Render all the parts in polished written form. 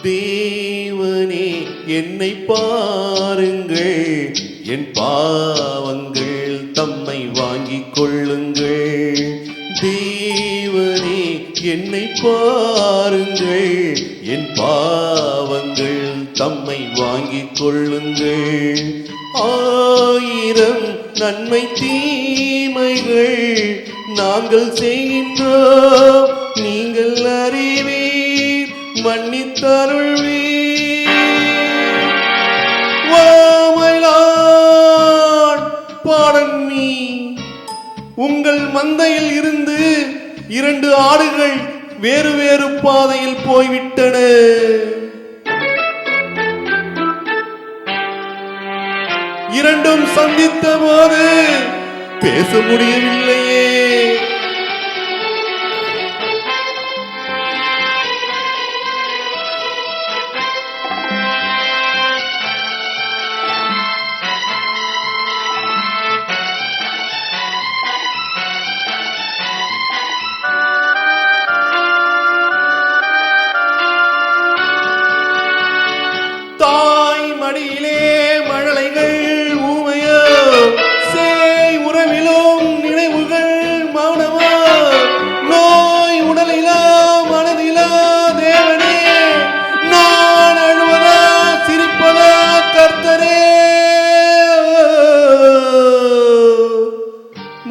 தேவனே என்னை பாருங்கள், என் பாவங்கள் தம்மை வாங்கிக் கொள்ளுங்கள். தேவனே என்னை பாருங்கள், என் பாவங்கள் தம்மை வாங்கிக் கொள்ளுங்கள். 1000 நன்மை தீமைகள் நாங்கள் செய்கின்றோம், நீங்கள் அறிவீர், மன்னித்தருள்வீர். Pardon me. உங்கள் மந்தையில் இருந்து 2 ஆடுகள் வேறு வேறு பாதையில் போய்விட்டன. இரண்டும் சந்தித்த போது பேச முடியவில்லையே. தாய் மடியிலே மழலைகள் ஊமையோ, சேய் உறவிலும் நினைவுகள் மௌனமோ, நோய் உடலிலா மனதிலா தேவனே, நான் அழுவதா சிரிப்பதா கர்த்தரே.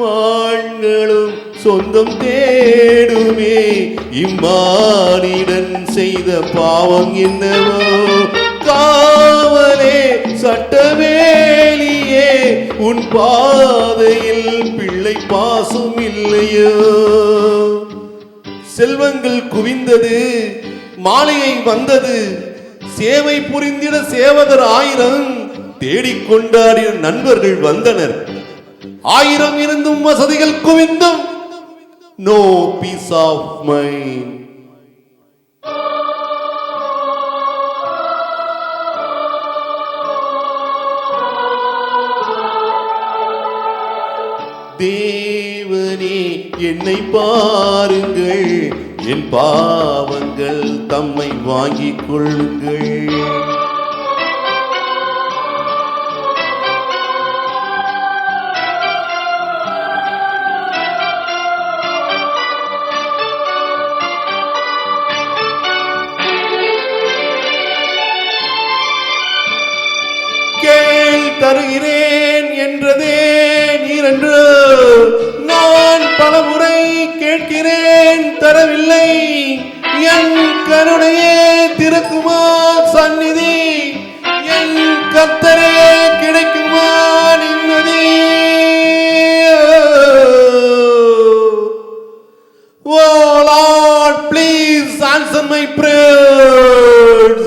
மான்களும் சொந்தம் தேடுமே, இம்மானிடன் செய்த பாவம் என்னவோ. காவலே சட்டவேலியே, உன் பாதையில் பிள்ளை பாசம் இல்லையோ. செல்வங்கள் குவிந்தது, மாளிகை வந்தது, சேவை புரிந்திட சேவகர் 1000 தேடிக்கொண்டாடிய நண்பர்கள் வந்தனர். 1000 இருந்தும் வசதிகள் குவிந்தும் நோ பீஸ் ஆஃப் மைண்ட். தேவனே என்னை பாருங்கள், என் பாவங்கள் தம்மை வாங்கிக் கொள்ளுங்கள். கேள் தருகிறேன் என்றதே நீரென்று, நான் பலமுறை கேட்கிறேன் தரவில்லை. என் கருணையே திறக்குமா சந்நிதி, என் கர்த்தரே கிடைக்குமா நிம்மதி. Oh Lord, please answer my prayers.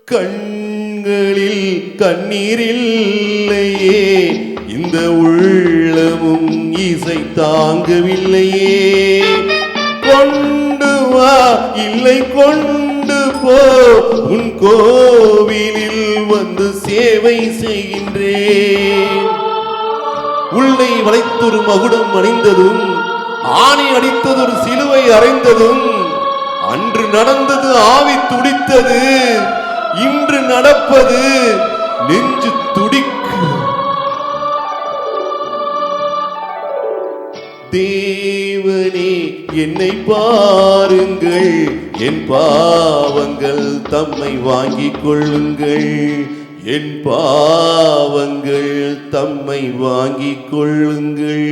கண்களில் கண்ணீரில்லையே, இந்த உள்ளமும் இசை தாங்கவில்லையே. கொண்டு வா இல்லை கொண்டு போ, உன் கோவிலில் வந்து சேவை செய்கின்றேன். உள்ளை வளைத்தொரு மகுடம் அணிந்ததும், ஆணி அடித்ததொரு சிலுவை அறைந்ததும், அன்று நடந்தது ஆவி துடித்தது, இன்று நடப்பது நெஞ்சு துடிக்கு. தேவனே என்னை பாருங்கள், என் பாவங்கள் தம்மை வாங்கிக் கொள்ளுங்கள். என் பாவங்கள் தம்மை வாங்கிக் கொள்ளுங்கள்.